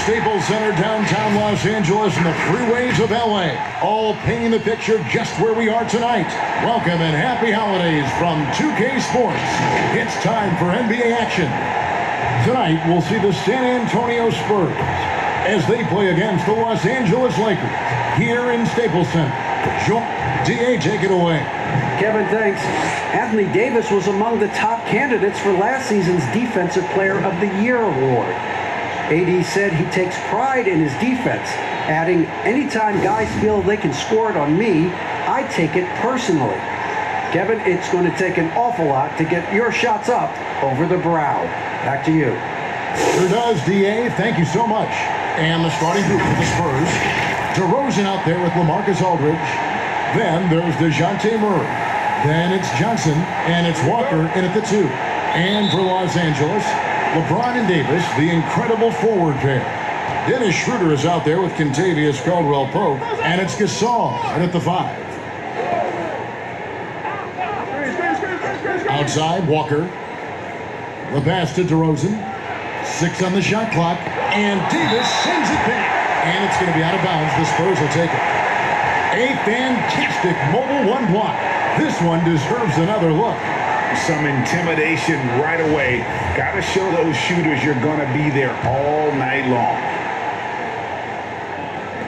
Staples Center, downtown Los Angeles, and the freeways of LA, all painting the picture just where we are tonight. Welcome and happy holidays from 2K Sports. It's time for NBA action. Tonight, we'll see the San Antonio Spurs as they play against the Los Angeles Lakers here in Staples Center. DA, take it away. Kevin, thanks. Anthony Davis was among the top candidates for last season's Defensive Player of the Year award. AD said he takes pride in his defense, adding, "Anytime guys feel they can score it on me, I take it personally." Kevin, it's going to take an awful lot to get your shots up over the brow. Back to you. Sure does, DA. Thank you so much. And the starting group for the Spurs. DeRozan out there with LaMarcus Aldridge. Then there's DeJounte Murray. Then it's Johnson, and it's Walker in at the 2. And for Los Angeles, LeBron and Davis, the incredible forward pair. Dennis Schroeder is out there with Kentavious Caldwell-Pope, and it's Gasol in at the 5. Outside, Walker. The pass to DeRozan. 6 on the shot clock, and Davis sends it back. And it's going to be out of bounds. The Spurs will take it. A fantastic mobile one block. This one deserves another look. Some intimidation right away. Got to show those shooters you're going to be there all night long.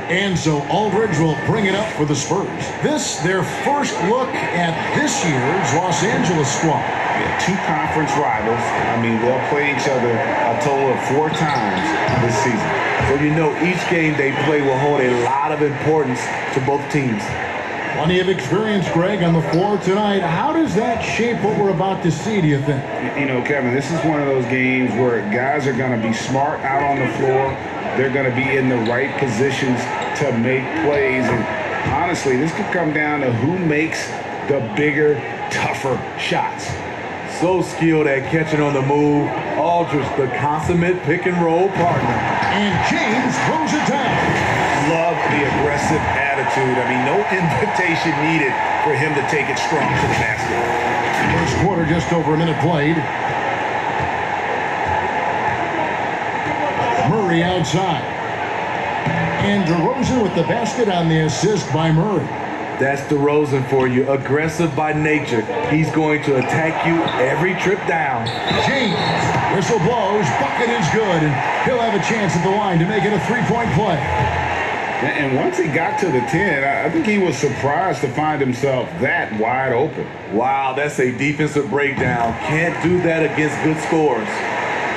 And so Aldridge will bring it up for the Spurs. This, their first look at this year's Los Angeles squad. Yeah, 2 conference rivals. I mean, they'll play each other a total of 4 times this season. So you know each game they play will hold a lot of importance to both teams. Plenty of experience, Greg, on the floor tonight. How does that shape what we're about to see, do you think? You know, Kevin, this is one of those games where guys are going to be smart out on the floor. They're going to be in the right positions to make plays. And honestly, this could come down to who makes the bigger, tougher shots. So skilled at catching on the move. Aldridge, the consummate pick-and-roll partner. And James throws it down. Love the aggressive attitude. I mean, no invitation needed for him to take it strong to the basket. First quarter, just over a minute played. Murray outside. And DeRozan with the basket on the assist by Murray. That's DeRozan for you, aggressive by nature. He's going to attack you every trip down. James, whistle blows, bucket is good, and he'll have a chance at the line to make it a 3-point play. And once he got to the 10, I think he was surprised to find himself that wide open. Wow, that's a defensive breakdown. Can't do that against good scores.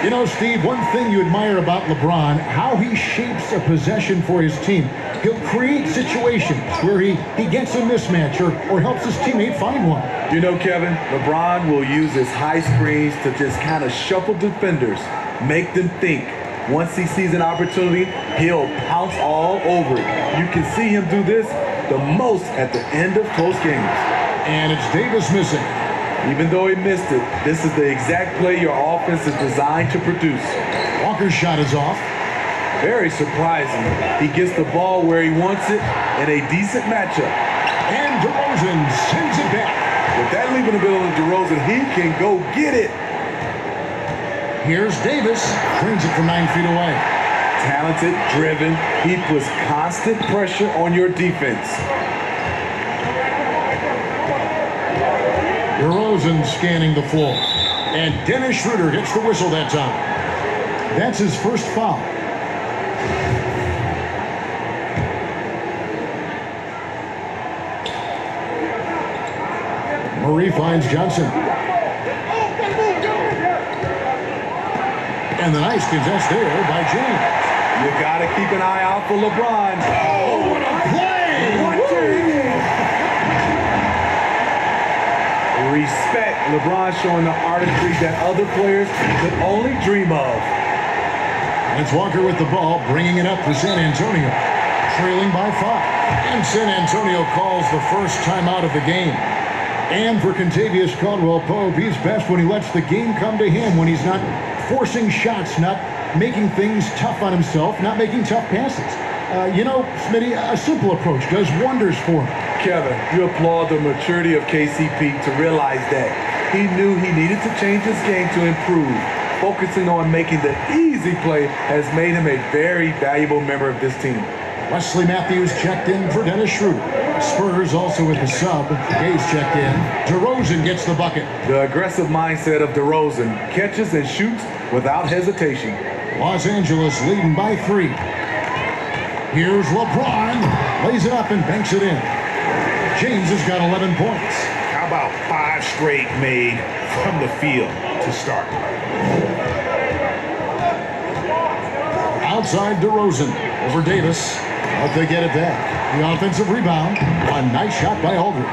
You know, Steve, one thing you admire about LeBron, how he shapes a possession for his team. He'll create situations where he gets a mismatch or helps his teammate find one. You know, Kevin, LeBron will use his high screens to just kind of shuffle defenders, make them think. Once he sees an opportunity, he'll pounce all over it. You can see him do this the most at the end of close games. And it's Davis missing. Even though he missed it, this is the exact play your offense is designed to produce. Walker's shot is off. Very surprising. He gets the ball where he wants it in a decent matchup. And DeRozan sends it back. With that leaving ability of DeRozan, he can go get it. Here's Davis. Brings it from 9 feet away. Talented, driven. He puts constant pressure on your defense. DeRozan scanning the floor. And Dennis Schroeder gets the whistle that time. That's his first foul. Murray finds Johnson. And the nice contest there by James. You got to keep an eye out for LeBron. Oh, what a play! Respect. LeBron showing the artistry that other players could only dream of. And it's Walker with the ball, bringing it up for San Antonio. Trailing by 5. And San Antonio calls the first timeout of the game. And for Kentavious Caldwell-Pope, he's best when he lets the game come to him, when he's not forcing shots, not making things tough on himself, not making tough passes. You know, Smitty, a simple approach does wonders for him. Kevin, you applaud the maturity of KCP to realize that. He knew he needed to change his game to improve. Focusing on making the easy play has made him a very valuable member of this team. Wesley Matthews checked in for Dennis Schroeder. Spurs also with the sub. Gay's checked in. DeRozan gets the bucket. The aggressive mindset of DeRozan catches and shoots without hesitation. Los Angeles leading by 3. Here's LeBron. Lays it up and banks it in. James has got 11 points. How about 5 straight made from the field to start? Outside DeRozan over Davis. But they get it back. The offensive rebound. A nice shot by Aldridge.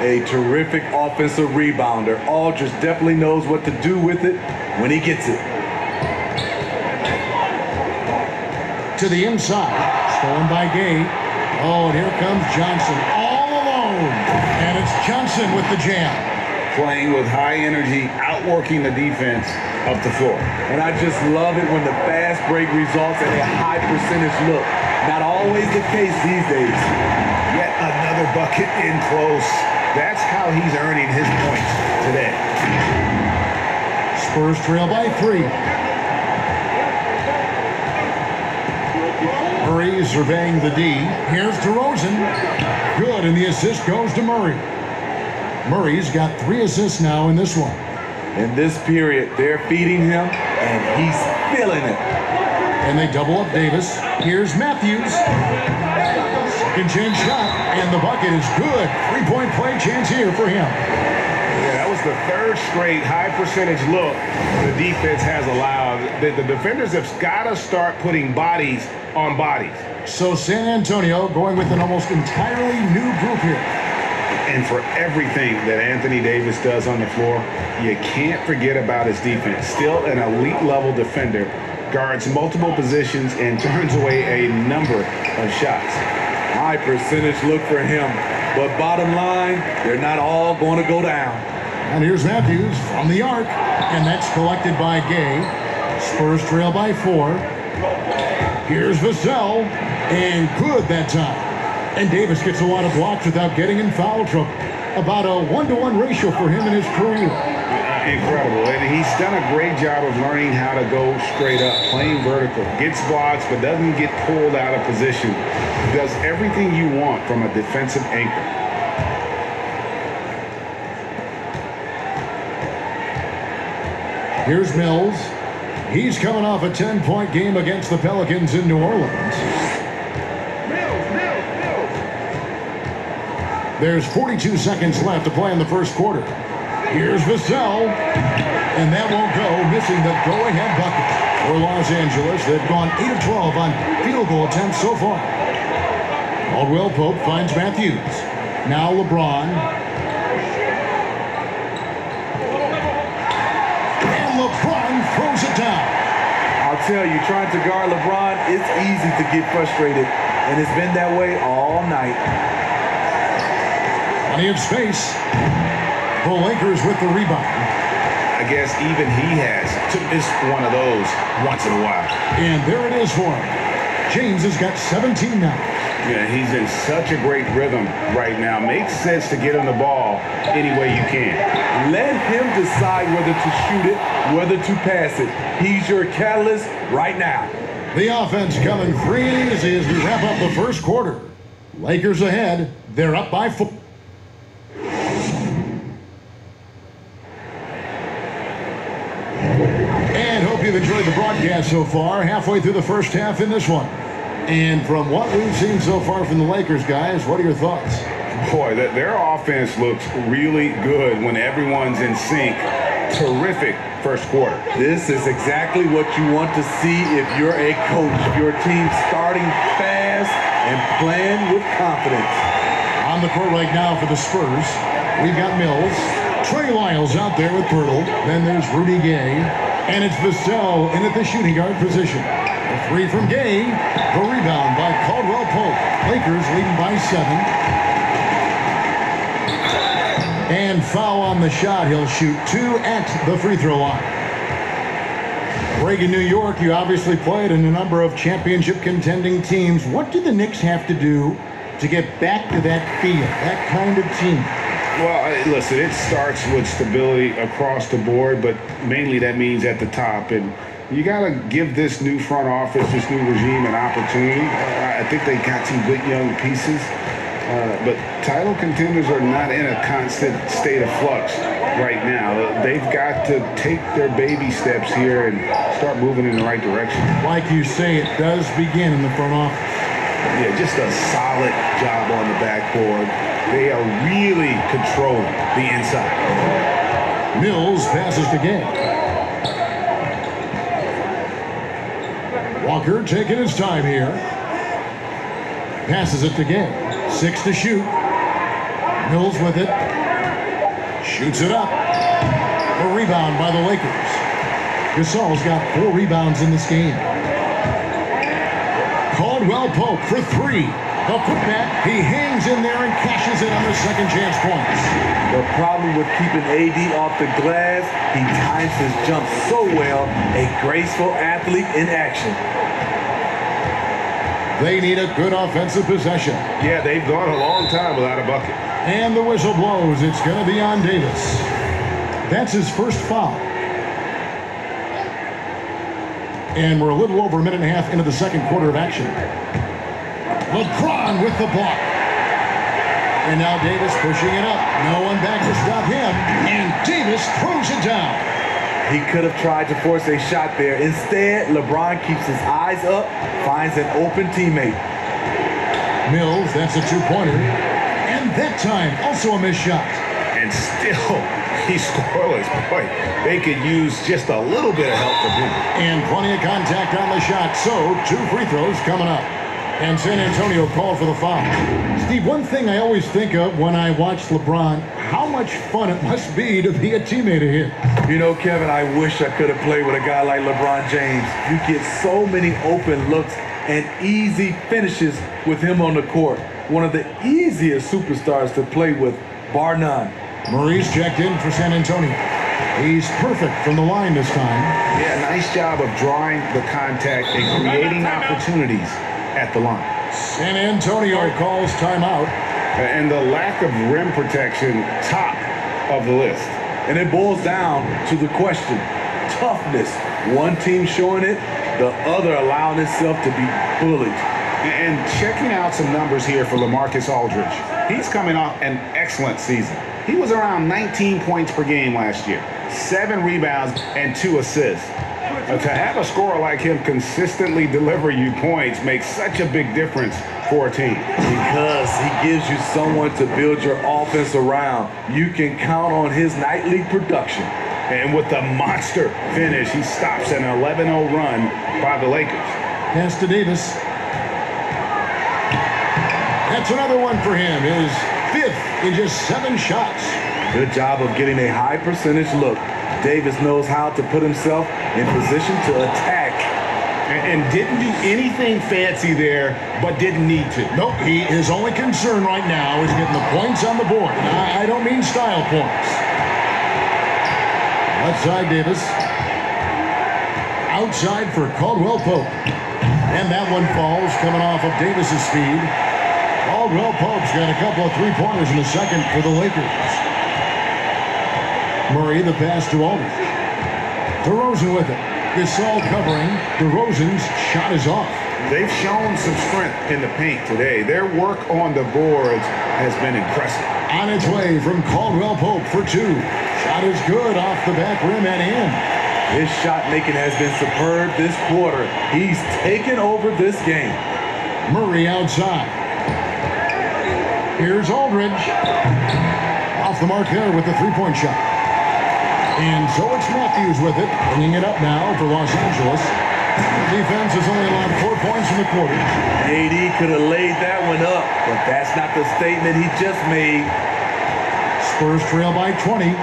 A terrific offensive rebounder. Aldridge definitely knows what to do with it when he gets it. To the inside. Stolen by Gay. Oh, and here comes Johnson. All alone. And it's Johnson with the jam. Playing with high energy, outworking the defense up the floor. And I just love it when the fast break results in a high percentage look. Not always the case these days. Yet another bucket in close. That's how he's earning his points today. Spurs trail by 3. Murray surveying the D. Here's DeRozan. Good, and the assist goes to Murray. Murray's got 3 assists now in this one. In this period, they're feeding him, and he's feeling it. And they double up Davis. Here's Matthews. Second chance shot, and the bucket is good. 3-point play chance here for him. Yeah, that was the 3rd straight high percentage look the defense has allowed. The defenders have got to start putting bodies on bodies. So San Antonio going with an almost entirely new group here. And for everything that Anthony Davis does on the floor, you can't forget about his defense. Still an elite level defender, guards multiple positions and turns away a number of shots. High percentage look for him, but bottom line, they're not all going to go down. And here's Matthews from the arc, and that's collected by Gay. Spurs trail by 4. Here's Vassell, and good that time. And Davis gets a lot of blocks without getting in foul trouble. About a 1-to-1 ratio for him in his career. Incredible. And he's done a great job of learning how to go straight up, playing vertical. Gets blocks, but doesn't get pulled out of position. Does everything you want from a defensive anchor. Here's Mills. He's coming off a 10-point game against the Pelicans in New Orleans. There's 42 seconds left to play in the first quarter. Here's Vassell, and that won't go, missing the go-ahead bucket for Los Angeles. They've gone 8 of 12 on field goal attempts so far. Caldwell Pope finds Matthews. Now LeBron. And LeBron throws it down. I'll tell you, trying to guard LeBron, it's easy to get frustrated, and it's been that way all night. Plenty of space. The Lakers with the rebound. I guess even he has to miss one of those once in a while. And there it is for him. James has got 17 now. Yeah, he's in such a great rhythm right now. Makes sense to get him the ball any way you can. Let him decide whether to shoot it, whether to pass it. He's your catalyst right now. The offense coming free and easy as we wrap up the first quarter. Lakers ahead. They're up by 4. And hope you've enjoyed the broadcast so far. Halfway through the first half in this one. And from what we've seen so far from the Lakers, guys, what are your thoughts? Boy, their offense looks really good when everyone's in sync. Terrific first quarter. This is exactly what you want to see if you're a coach. Your team starting fast and playing with confidence. On the court right now for the Spurs, we've got Mills. Trey Lyles out there with Pirtle. Then there's Rudy Gay. And it's Vassell in at the shooting guard position. A 3 from Gay. The rebound by Caldwell Pope. Lakers leading by 7. And foul on the shot. He'll shoot 2 at the free throw line. Reagan, New York, you obviously played in a number of championship contending teams. What do the Knicks have to do to get back to that feel, that kind of team? Well, listen, it starts with stability across the board, but mainly that means at the top. And you got to give this new front office, this new regime, an opportunity. I think they got some good young pieces, but title contenders are not in a constant state of flux right now. They've got to take their baby steps here and start moving in the right direction. Like you say, it does begin in the front office. Yeah, just a solid job on the backboard. They are really controlling the inside. Mills passes to Gay. Walker taking his time here. Passes it to Gay. 6 to shoot. Mills with it. Shoots it up. A rebound by the Lakers. Gasol's got 4 rebounds in this game. Caldwell Pope for 3. The putback, he hangs in there and cashes in on the second chance points. The problem with keeping AD off the glass, he times his jump so well, a graceful athlete in action. They need a good offensive possession. Yeah, they've gone a long time without a bucket. And the whistle blows. It's going to be on Davis. That's his first foul. And we're a little over a minute and a half into the second quarter of action. LeBron with the block. And now Davis pushing it up. No one back to stop him. And Davis throws it down. He could have tried to force a shot there. Instead, LeBron keeps his eyes up, finds an open teammate. Mills, that's a 2-pointer. And that time, also a missed shot. And still, he's scoreless. Boy, they could use just a little bit of help from him. And plenty of contact on the shot. So, 2 free throws coming up. And San Antonio called for the foul. Steve, one thing I always think of when I watch LeBron, how much fun it must be to be a teammate of his. You know, Kevin, I wish I could have played with a guy like LeBron James. You get so many open looks and easy finishes with him on the court. One of the easiest superstars to play with, bar none. Murray's checked in for San Antonio. He's perfect from the line this time. Yeah, nice job of drawing the contact and creating opportunities at the line. San Antonio calls timeout. And the lack of rim protection, top of the list. And it boils down to the question, toughness. One team showing it, the other allowing itself to be bullied. And checking out some numbers here for LaMarcus Aldridge. He's coming off an excellent season. He was around 19 points per game last year, 7 rebounds and 2 assists. To have a scorer like him consistently deliver you points makes such a big difference for a team. Because he gives you someone to build your offense around. You can count on his nightly production. And with the monster finish, he stops an 11-0 run by the Lakers. Pass to Davis. That's another one for him. His 5th in just 7 shots. Good job of getting a high percentage look. Davis knows how to put himself in position to attack. And didn't do anything fancy there, but didn't need to. Nope, his only concern right now is getting the points on the board. I don't mean style points. Left side Davis. Outside for Caldwell Pope. And that one falls coming off of Davis's speed. Caldwell Pope's got a couple of 3-pointers in the second for the Lakers. Murray, the pass to Aldridge. DeRozan with it. Gasol covering. DeRozan's shot is off. They've shown some strength in the paint today. Their work on the boards has been impressive. On its way from Caldwell Pope for 2. Shot is good off the back rim and in. His shot making has been superb this quarter. He's taken over this game. Murray outside. Here's Aldridge. Off the mark there with the 3-point shot. And so it's Matthews with it, bringing it up now for Los Angeles. The defense has only allowed 4 points in the quarter. AD could have laid that one up, but that's not the statement he just made. Spurs trail by 20.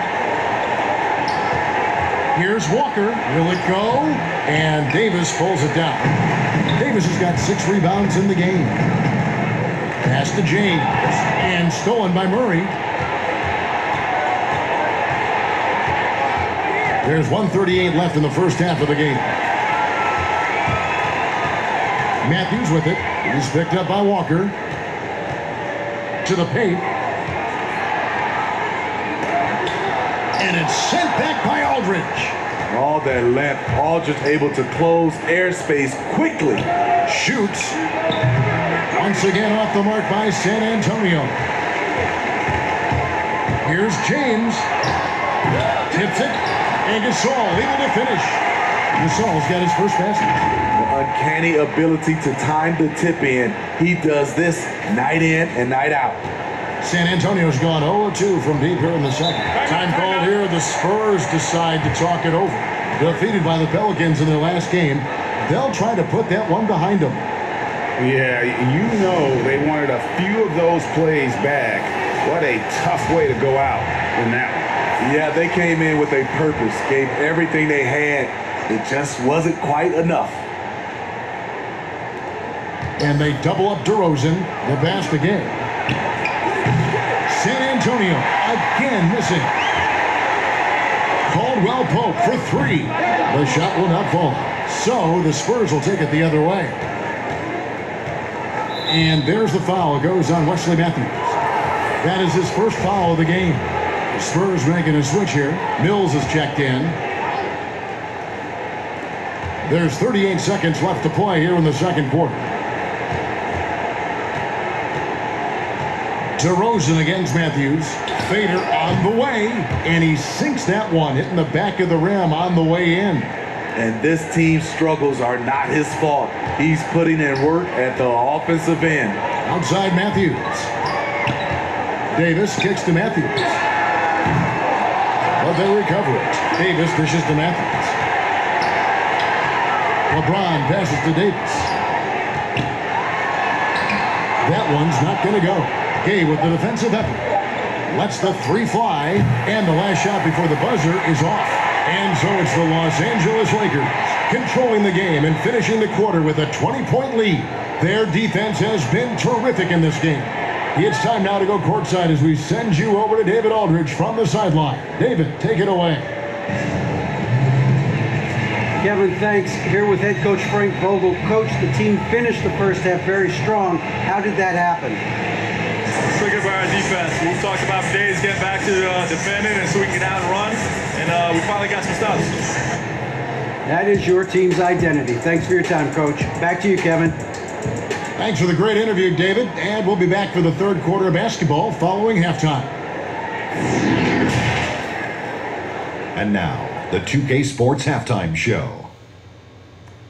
Here's Walker. Will it go? And Davis pulls it down. Davis has got 6 rebounds in the game. Pass to James. And stolen by Murray. There's 1:38 left in the first half of the game. Matthews with it. He's picked up by Walker. To the paint. And it's sent back by Aldridge. All that length, Aldridge able to close airspace quickly. Shoots. Once again off the mark by San Antonio. Here's James. Tips it. And Gasol able to finish. Gasol's got his first basket. The uncanny ability to time the tip in. He does this night in and night out. San Antonio's gone 0-2 from deep here in the second. Time called here. The Spurs decide to talk it over. Defeated by the Pelicans in their last game, they'll try to put that one behind them. Yeah, you know they wanted a few of those plays back. What a tough way to go out in that one. Yeah, they came in with a purpose, gave everything they had. It just wasn't quite enough. And they double up DeRozan. The pass again. San Antonio again missing. Caldwell Pope for three. The shot will not fall. So the Spurs will take it the other way. And there's the foul. It goes on Wesley Matthews. That is his first foul of the game. The Spurs making a switch here. Mills is checked in. There's 38 seconds left to play here in the second quarter. DeRozan against Matthews. Fader on the way. And he sinks that one, hitting the back of the rim on the way in. And this team's struggles are not his fault. He's putting in work at the offensive end. Outside Matthews. Davis kicks to Matthews. But they recover it. Davis dishes to Matthews. LeBron passes to Davis. That one's not going to go. Gay with the defensive effort. Lets the three fly. And the last shot before the buzzer is off. And so it's the Los Angeles Lakers controlling the game and finishing the quarter with a 20-point lead. Their defense has been terrific in this game. It's time now to go courtside as we send you over to David Aldridge from the sideline. David, take it away. Kevin, thanks. Here with head coach Frank Vogel. Coach, the team finished the first half very strong. How did that happen? Triggered by our defense. We talked about days getting back to defending and so we can get out and run. And we finally got some stops. That is your team's identity. Thanks for your time, Coach. Back to you, Kevin. Thanks for the great interview, David. And we'll be back for the third quarter of basketball following halftime. And now, the 2K Sports Halftime Show.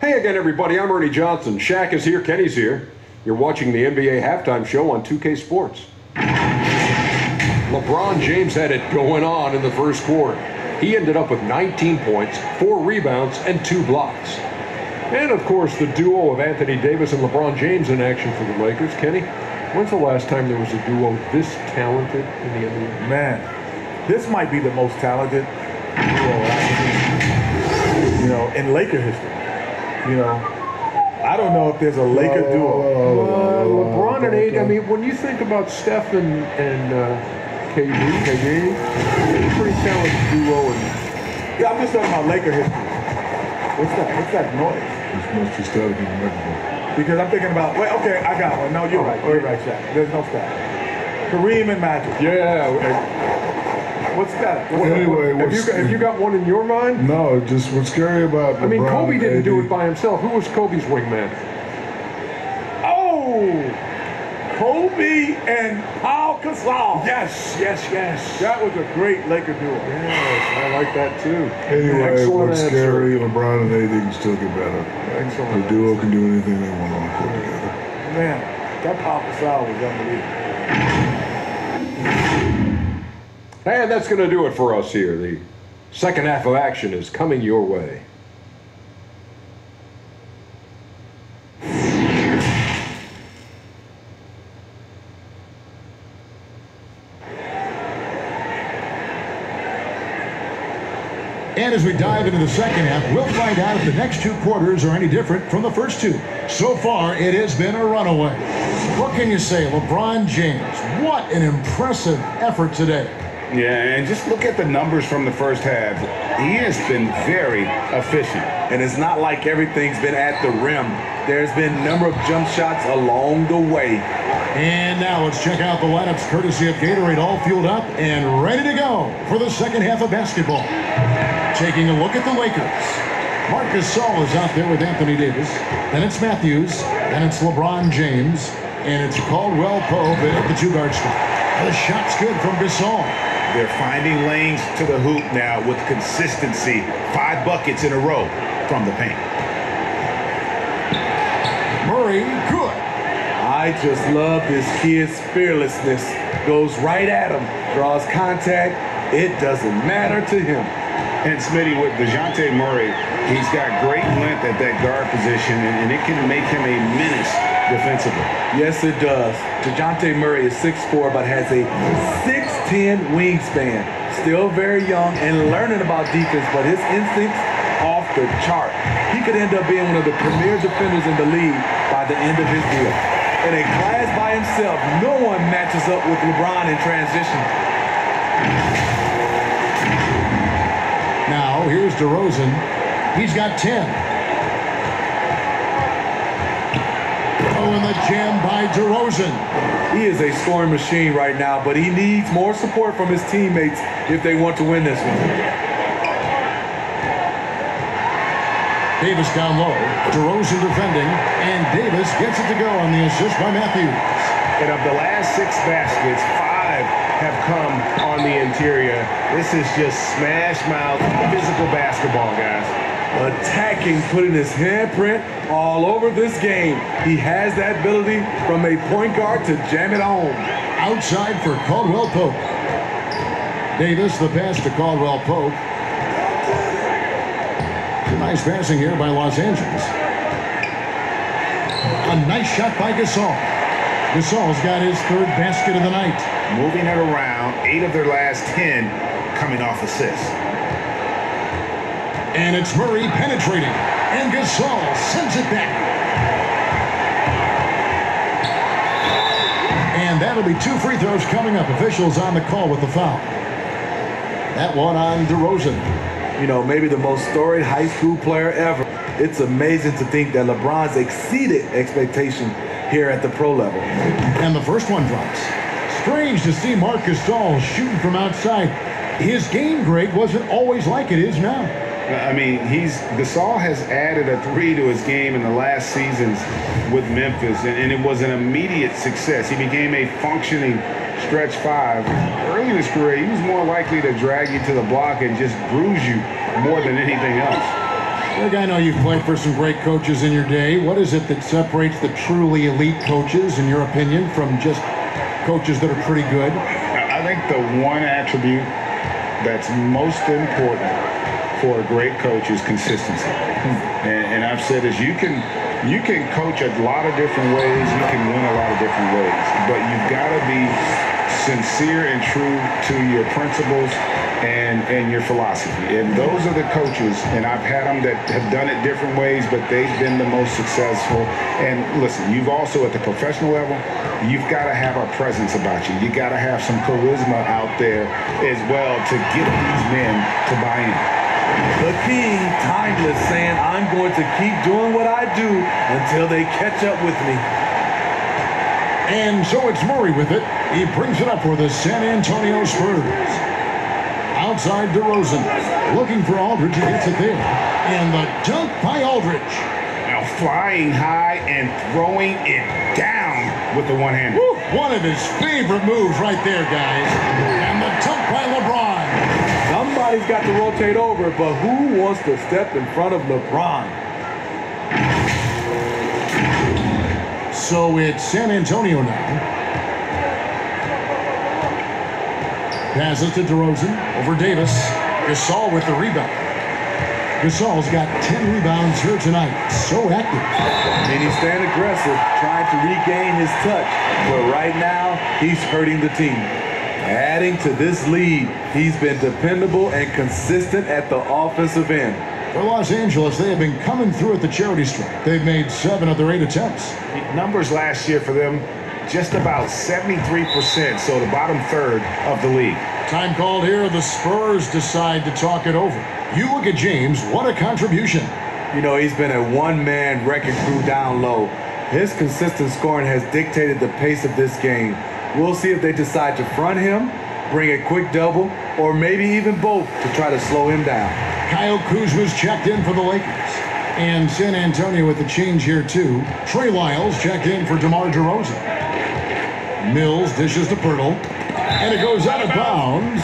Hey again, everybody. I'm Ernie Johnson. Shaq is here. Kenny's here. You're watching the NBA Halftime Show on 2K Sports. LeBron James had it going on in the first quarter. He ended up with 19 points, 4 rebounds, and 2 blocks. And, of course, the duo of Anthony Davis and LeBron James in action for the Lakers. Kenny, when's the last time there was a duo this talented in the NBA? Man, this might be the most talented duo I've seen, in Laker history. I don't know if there's a Laker duo. LeBron and AD, I mean, when you think about Steph and KD, it's a pretty talented duo. Yeah, I'm just talking about Laker history. What's that noise? It's must be static in the microphone. Because I'm thinking about, wait, okay, I got one. No, you're right. You're right, Shaq. There's no static. Kareem and Magic. Yeah. What's that? Anyway, have you got one in your mind? No, just what's scary about LeBron, I mean, Kobe didn't do AD. it by himself. Who was Kobe's wingman? Oh! Kobe and Paul Gasol. Yes. That was a great Laker duo. Yes, I like that too. Anyway, Excellent what's answer. scary, LeBron and AD can still get better. Excellent. The duo can do anything they want on the court together. Man, that Paul Gasol was unbelievable. And that's going to do it for us here. The second half of action is coming your way. And as we dive into the second half, we'll find out if the next 2 quarters are any different from the first 2. So far, it has been a runaway. What can you say, LeBron James? What an impressive effort today. Yeah, and just look at the numbers from the first half. He has been very efficient. And it's not like everything's been at the rim. There's been a number of jump shots along the way. And now let's check out the lineups courtesy of Gatorade, all fueled up and ready to go for the second half of basketball. Taking a look at the Lakers. Marc Gasol is out there with Anthony Davis. Then it's Matthews. Then it's LeBron James. And it's Caldwell Pope at the two-guard spot. The shot's good from Gasol. They're finding lanes to the hoop now with consistency. 5 buckets in a row from the paint. Murray, good. I just love this kid's fearlessness. Goes right at him, draws contact. It doesn't matter to him. And Smitty, with DeJounte Murray, he's got great length at that guard position, and it can make him a menace defensively. Yes, it does. DeJounte Murray is 6'4", but has a 6'10" wingspan. Still very young and learning about defense, but his instincts off the chart. He could end up being one of the premier defenders in the league by the end of his deal. In a class by himself, no one matches up with LeBron in transition. Now, here's DeRozan. He's got 10. Oh, and the jam by DeRozan. He is a scoring machine right now, but he needs more support from his teammates if they want to win this one. Davis down low. DeRozan defending. And Davis gets it to go on the assist by Matthews. And of the last 6 baskets, 5 have come on the interior. This is just smash mouth physical basketball, guys. Attacking, putting his handprint all over this game. He has that ability from a point guard to jam it home. Outside for Caldwell Pope. Davis, the pass to Caldwell Pope. Nice passing here by Los Angeles. A nice shot by Gasol. Gasol's got his 3rd basket of the night. Moving it around, 8 of their last 10 coming off assists. And it's Murray penetrating. And Gasol sends it back. And that'll be 2 free throws coming up. Officials on the call with the foul. That one on DeRozan. You know, maybe the most storied high school player ever. It's amazing to think that LeBron's exceeded expectation here at the pro level. And the first one drops. Strange to see Marc Gasol shooting from outside. His game grade wasn't always like it is now. I mean, Gasol has added a 3 to his game in the last seasons with Memphis, and it was an immediate success. He became a functioning stretch 5. Early in his career, he was more likely to drag you to the block and just bruise you more than anything else. Greg, I know you've played for some great coaches in your day. What is it that separates the truly elite coaches, in your opinion, from just coaches that are pretty good? I think the one attribute that's most important for a great coach is consistency. And I've said this, you can coach a lot of different ways, you can win a lot of different ways, but you've got to be sincere and true to your principles and your philosophy. And those are the coaches, and I've had them that have done it different ways, but they've been the most successful. And listen, you've also at the professional level, you've got to have a presence about you. You got to have some charisma out there as well to get these men to buy in. The king, timeless, saying, I'm going to keep doing what I do until they catch up with me. And so it's Murray with it. He brings it up for the San Antonio Spurs. Outside DeRozan, looking for Aldridge. He gets it there. And the dunk by Aldridge. Now flying high and throwing it down with the one-hander. One of his favorite moves right there, guys. And the dunk by LeBron. Somebody's got to rotate over, but who wants to step in front of LeBron? So it's San Antonio now. Passes to DeRozan over Davis. Gasol with the rebound. Gasol's got 10 rebounds here tonight. So active. And he's staying aggressive, trying to regain his touch. But right now, he's hurting the team. Adding to this lead, he's been dependable and consistent at the offensive end. For Los Angeles, they have been coming through at the charity stripe. They've made 7 of their 8 attempts. Numbers last year for them, just about 73%, so the bottom third of the league. Time called here. The Spurs decide to talk it over. You look at James. What a contribution. You know, he's been a one-man wrecking crew down low. His consistent scoring has dictated the pace of this game. We'll see if they decide to front him, bring a quick double, or maybe even both to try to slow him down. Kyle Kuzma's checked in for the Lakers. And San Antonio with the change here too. Trey Lyles checked in for DeMar DeRozan. Mills dishes to Pirtle. And it goes out of bounds.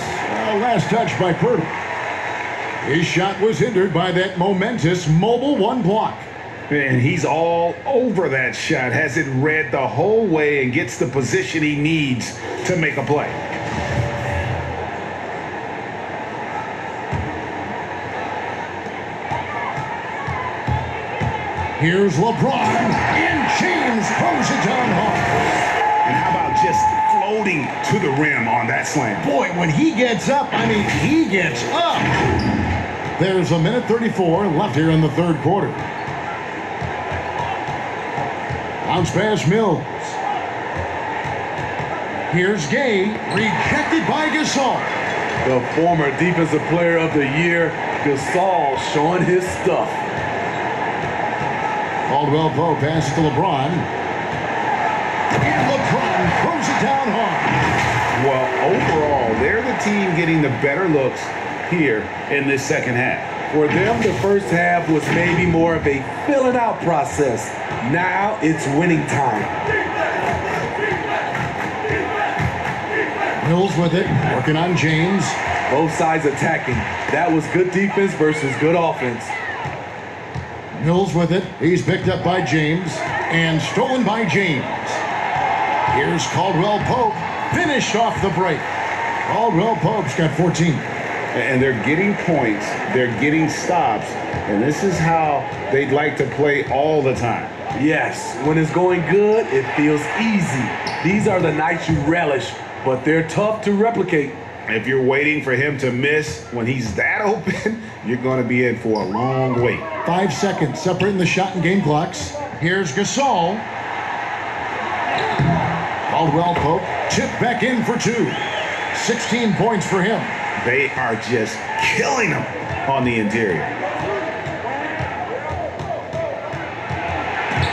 Last touch by Pirtle. His shot was hindered by that momentous mobile one block. And he's all over that shot. Has it read the whole way and gets the position he needs to make a play. Here's LeBron, and James throws it down hard. And how about just floating to the rim on that slam? Boy, when he gets up, I mean, he gets up. There's a minute 34 left here in the third quarter. Bounce pass Mills. Here's Gay, rejected by Gasol. The former Defensive Player of the Year, Gasol, showing his stuff. Caldwell Pope passes to LeBron. And LeBron throws it down hard. Well, overall, they're the team getting the better looks here in this second half. For them, the first half was maybe more of a filling out process. Now it's winning time. Mills with it, working on James. Both sides attacking. That was good defense versus good offense. Mills with it. He's picked up by James and stolen by James. Here's Caldwell Pope, finished off the break. Caldwell Pope's got 14. And they're getting points, they're getting stops, and this is how they'd like to play all the time. Yes, when it's going good, it feels easy. These are the nights you relish, but they're tough to replicate. If you're waiting for him to miss when he's that open, you're going to be in for a long wait. 5 seconds separating the shot and game clocks. Here's Gasol. Caldwell Pope tipped back in for 2. 16 points for him. They are just killing him on the interior.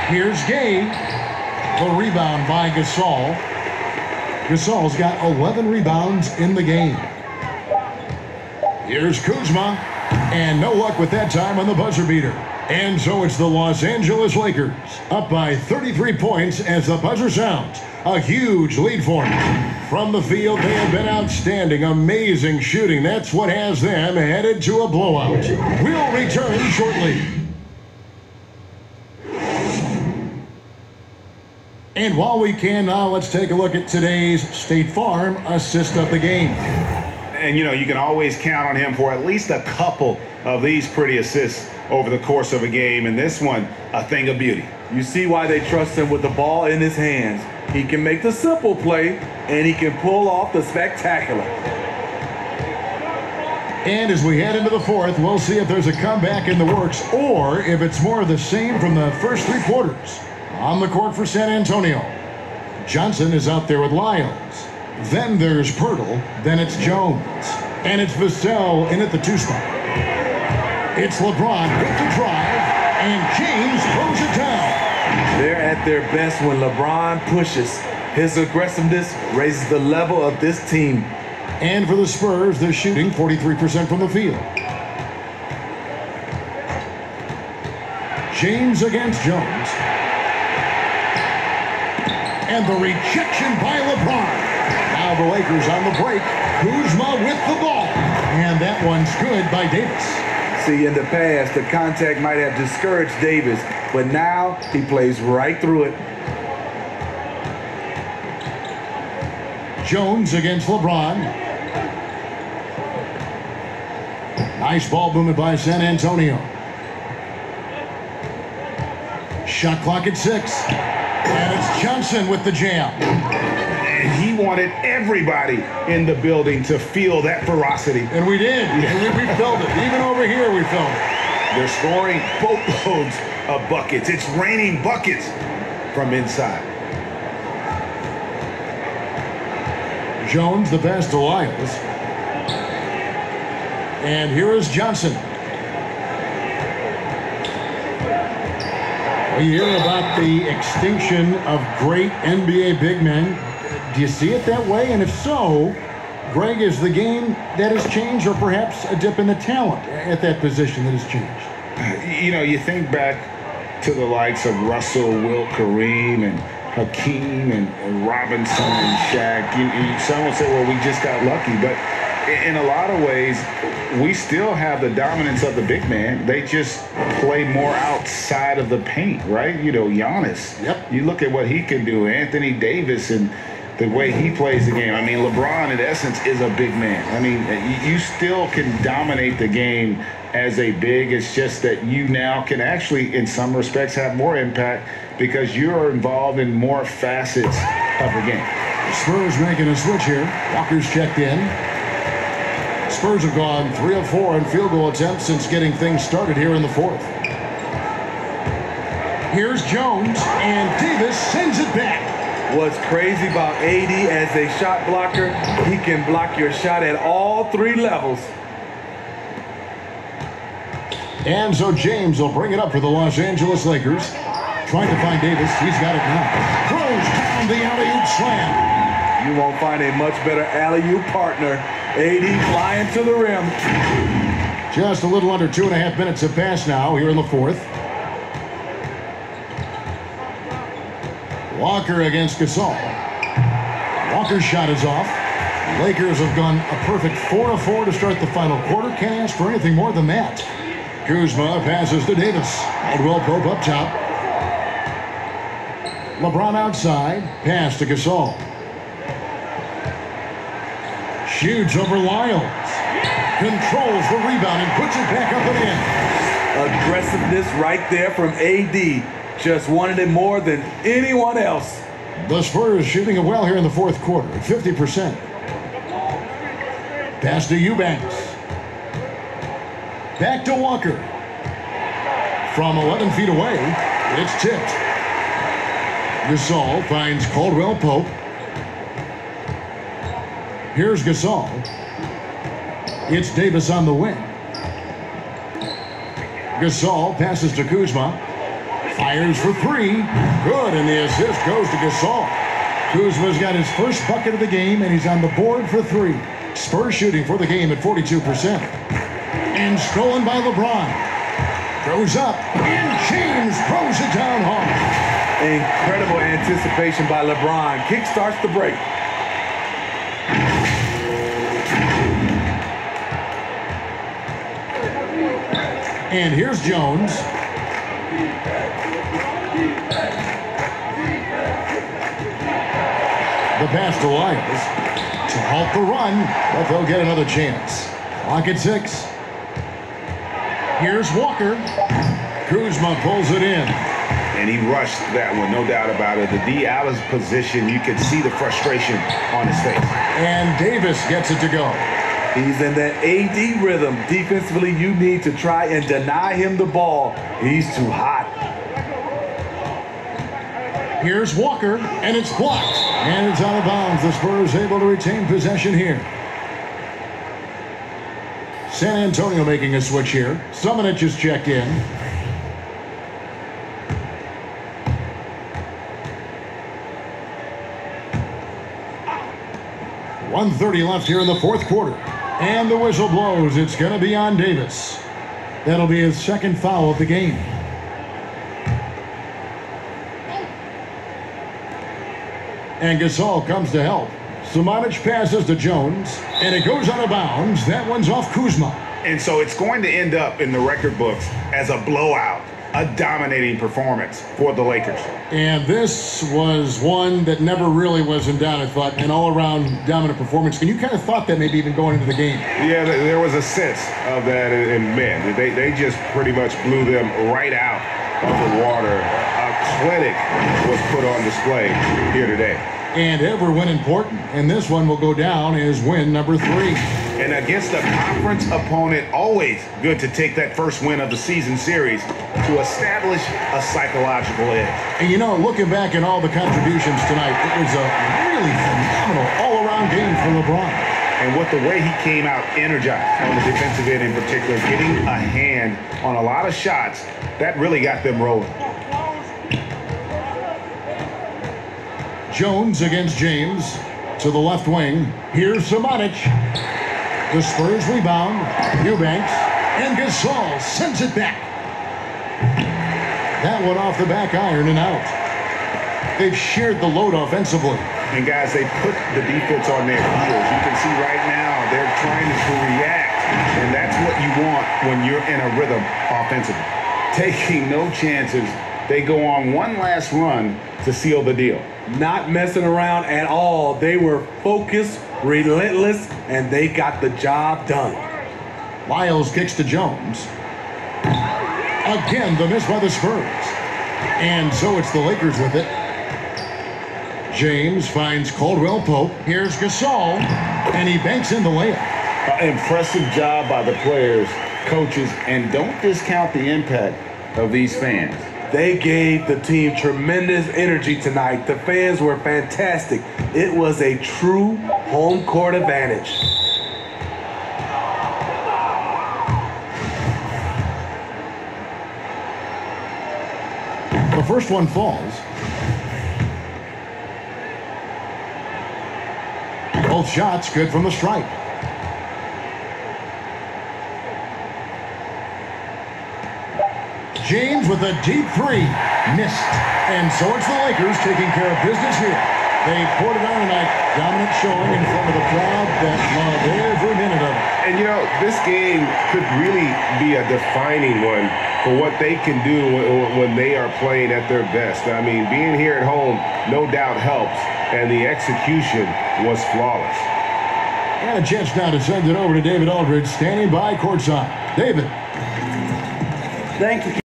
Here's Gay. The rebound by Gasol. Gasol's got 11 rebounds in the game. Here's Kuzma. And no luck with that time on the buzzer beater. And so it's the Los Angeles Lakers up by 33 points as the buzzer sounds. A huge lead for them. From the field, they have been outstanding, amazing shooting. That's what has them headed to a blowout. We'll return shortly. And while we can now, let's take a look at today's State Farm assist of the game. And, you know, you can always count on him for at least a couple of these pretty assists over the course of a game. And this one, a thing of beauty. You see why they trust him with the ball in his hands. He can make the simple play, and he can pull off the spectacular. And as we head into the fourth, we'll see if there's a comeback in the works or if it's more of the same from the first 3 quarters. On the court for San Antonio, Johnson is out there with Lyles. Then there's Pirtle. Then it's Jones. And it's Vassell in at the 2 spot. It's LeBron with the drive, and James throws it down. They're at their best when LeBron pushes. His aggressiveness raises the level of this team. And for the Spurs, they're shooting 43% from the field. James against Jones. And the rejection by LeBron. Now the Lakers on the break. Kuzma with the ball. And that one's good by Davis. See, in the past, the contact might have discouraged Davis, but now he plays right through it. Jones against LeBron. Nice ball movement by San Antonio. Shot clock at 6. And it's Johnson with the jam. And he wanted everybody in the building to feel that ferocity. And we did. And we felt it. Even over here, we felt it. They're scoring boatloads of buckets. It's raining buckets from inside. Jones, the pass to Lyles. And here is Johnson. We hear about the extinction of great NBA big men. Do you see it that way? And if so, Greg, is the game that has changed, or perhaps a dip in the talent at that position that has changed? You know, you think back to the likes of Russell, Wilt, Kareem, and Hakeem, and Robinson, and Shaq. Some will say, well, we just got lucky. But in a lot of ways, we still have the dominance of the big man. They just play more outside of the paint, right? You know, Giannis. Yep. You look at what he can do. Anthony Davis and the way he plays the game. I mean, LeBron, in essence, is a big man. I mean, you still can dominate the game as a big. It's just that you now can actually, in some respects, have more impact because you're involved in more facets of the game. Spurs making a switch here. Walker's checked in. Spurs have gone 3 of 4 in field goal attempts since getting things started here in the fourth. Here's Jones, and Davis sends it back. What's crazy about AD as a shot blocker, he can block your shot at all 3 levels. And so James will bring it up for the Los Angeles Lakers. Trying to find Davis. He's got it now. Throws down the alley-oop slam. You won't find a much better alley-oop partner. AD flying to the rim. Just a little under 2.5 minutes have passed now here in the fourth. Walker against Gasol. Walker's shot is off. Lakers have gone a perfect 4 of 4 to start the final quarter. Can't ask for anything more than that. Kuzma passes to Davis. Caldwell Pope up top. LeBron outside. Pass to Gasol. Shoots over Lyles. Controls the rebound and puts it back up and in. Aggressiveness right there from AD. Just wanted it more than anyone else. The Spurs shooting it well here in the fourth quarter at 50%. Pass to Eubanks. Back to Walker. From 11 feet away, it's tipped. Gasol finds Caldwell Pope. Here's Gasol. It's Davis on the wing. Gasol passes to Kuzma. Fires for 3. Good, and the assist goes to Gasol. Kuzma's got his first bucket of the game, and he's on the board for 3. Spurs shooting for the game at 42%. And stolen by LeBron. Throws up, and James throws it down hard. Incredible anticipation by LeBron. Kick starts the break. And here's Jones. The pass to Lyles to halt the run, but they'll get another chance. Clock at 6. Here's Walker. Kuzma pulls it in. And he rushed that one, no doubt about it. The D. Allen's position, you could see the frustration on his face. And Davis gets it to go. He's in that AD rhythm. Defensively, you need to try and deny him the ball. He's too hot. Here's Walker, and it's blocked. And it's out of bounds. The Spurs able to retain possession here. San Antonio making a switch here. Summonich is checked in. .130 left here in the fourth quarter. And the whistle blows. It's going to be on Davis. That'll be his second foul of the game. And Gasol comes to help. Summonich passes to Jones, and it goes out of bounds. That one's off Kuzma. And so it's going to end up in the record books as a blowout, a dominating performance for the Lakers. And this was one that never really was in doubt, I thought, an all-around dominant performance. And you kind of thought that maybe even going into the game. Yeah, there was a sense of that, and man, they just pretty much blew them right out of the water. A clinic was put on display here today. And every win important, and this one will go down as win number 3. And against a conference opponent, always good to take that first win of the season series to establish a psychological edge. And you know, looking back at all the contributions tonight, it was a really phenomenal all-around game for LeBron. And with the way he came out energized on the defensive end in particular, getting a hand on a lot of shots, that really got them rolling. Jones against James to the left wing. Here's Samanic. The Spurs rebound. Eubanks and Gasol sends it back. That one off the back iron and out. They've shared the load offensively. And guys, they put the defense on their heels. You can see right now they're trying to react, and that's what you want when you're in a rhythm offensively. Taking no chances. They go on one last run to seal the deal. Not messing around at all. They were focused, relentless, and they got the job done. Lyles kicks to Jones. Again, the miss by the Spurs. And so it's the Lakers with it. James finds Caldwell Pope. Here's Gasol, and he banks in the layup. Impressive job by the players, coaches, and don't discount the impact of these fans. They gave the team tremendous energy tonight. The fans were fantastic. It was a true home court advantage. The first one falls. Both shots good from the stripe. James with a deep three. Missed. And so it's the Lakers taking care of business here. They poured it on tonight. Dominant showing in front of the crowd that loved every minute of it. And you know, this game could really be a defining one for what they can do when they are playing at their best. I mean, being here at home no doubt helps, and the execution was flawless. And a chance now to send it over to David Aldridge, standing by courtside. David. Thank you.